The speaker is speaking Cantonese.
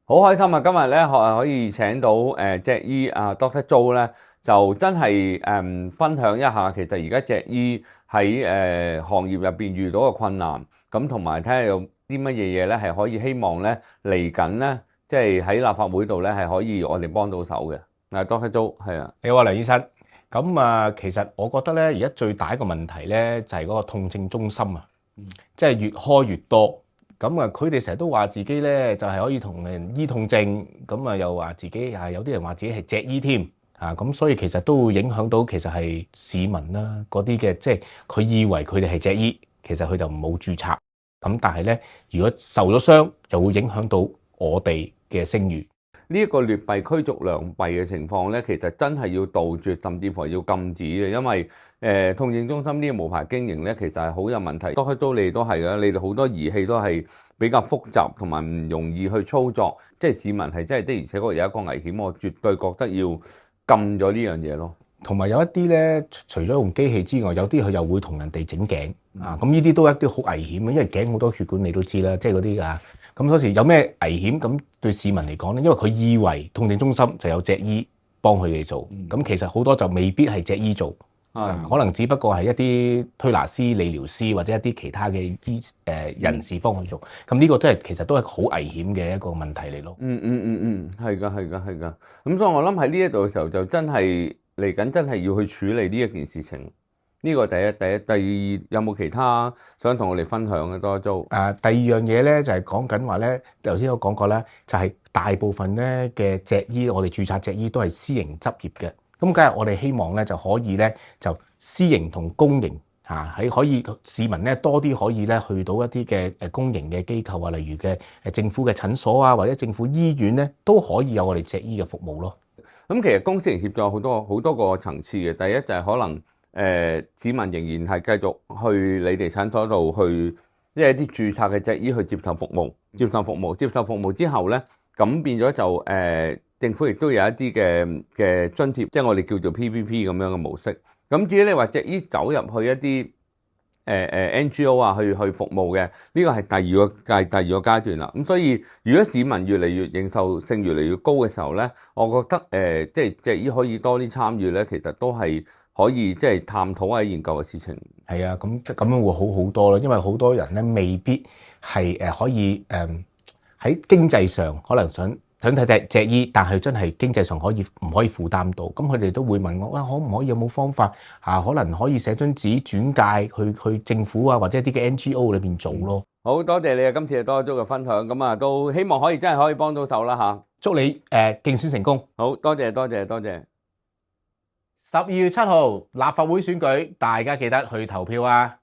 好開心啊！今日咧可以請到脊醫Dr. Joe 咧，就真係分享一下其實而家脊醫喺行業入邊遇到嘅困難，咁同埋睇下有啲乜嘢嘢咧係可以希望咧嚟緊咧，即係喺立法會度咧係可以我哋幫到手嘅。Dr. Joe 係啊，你好，梁醫生。咁其實我覺得咧，而家最大一個問題咧，就係嗰個痛症中心啊，即係越開越多。佢哋成日都話自己咧，就係可以同人醫痛症，又話自己有啲人話自己係脊醫添咁，所以其實都會影響到其實係市民啦，嗰啲嘅即係佢以為佢哋係脊醫，其實佢就冇註冊。但係咧，如果受咗傷，又會影響到我哋嘅聲譽。呢一個劣幣驅逐良幣嘅情況咧，其實真係要杜絕，甚至乎要禁止嘅，因為痛症中心呢個無牌經營咧，其實係好有問題。多開刀你哋都係嘅，你哋好多儀器都係比較複雜同埋唔容易去操作，即係市民係真係的而且確有一個危險，我絕對覺得要禁咗呢樣嘢咯。同埋有一啲咧，除咗用機器之外，有啲佢又會同人哋整頸咁呢啲都係一啲好危險嘅，因為頸好多血管你都知啦，即係嗰啲咁嗰時有咩危險？咁對市民嚟講咧，因為佢以為痛症中心就有脊醫幫佢哋做，咁其實好多就未必係脊醫做，可能只不過係一啲推拿師、理療師或者一啲其他嘅人士幫佢做。咁呢個真係其實都係好危險嘅一個問題嚟咯。係㗎。咁所以我諗喺呢一度嘅時候就真係嚟緊，真係要去處理呢一件事情。呢個第一，第二有冇其他想同我哋分享嘅多租？第二樣嘢咧就係講緊話咧，頭先我講過啦，就係大部分咧嘅脊醫，我哋註冊脊醫都係私營執業嘅。咁梗係我哋希望咧就可以咧就私營同公營喺可以市民咧多啲可以咧去到一啲嘅公營嘅機構啊，例如嘅政府嘅診所啊，或者政府醫院咧都可以有我哋脊醫嘅服務咯。咁其實公私營協作有好多個層次嘅。第一就係可能市民仍然係繼續去你哋診所度去，即係一啲註冊嘅脊醫去接受服務，接受服務之後咧，咁變咗就政府亦都有一啲嘅津貼，即係我哋叫做 PPP 咁樣嘅模式。咁至於你話脊醫走入去一啲NGO 去服務嘅，呢個係第二個階段啦。咁所以如果市民越嚟越認受性越嚟越高嘅時候咧，我覺得即係脊醫可以多啲參與咧，其實都係可以即係探討下研究嘅事情。係啊，咁樣會好好多咯，因為好多人咧未必係可以喺經濟上可能想睇脊醫，但係真係經濟上唔可以負擔到，咁佢哋都會問我可唔可以有冇方法可能可以寫張紙轉介去政府啊，或者一啲嘅 NGO 裏邊做咯。好多謝你啊，今次多咗嘅分享，咁都希望真係可以幫到手啦嚇。祝你競選成功。好多謝。12月7號立法會選舉，大家記得去投票啊！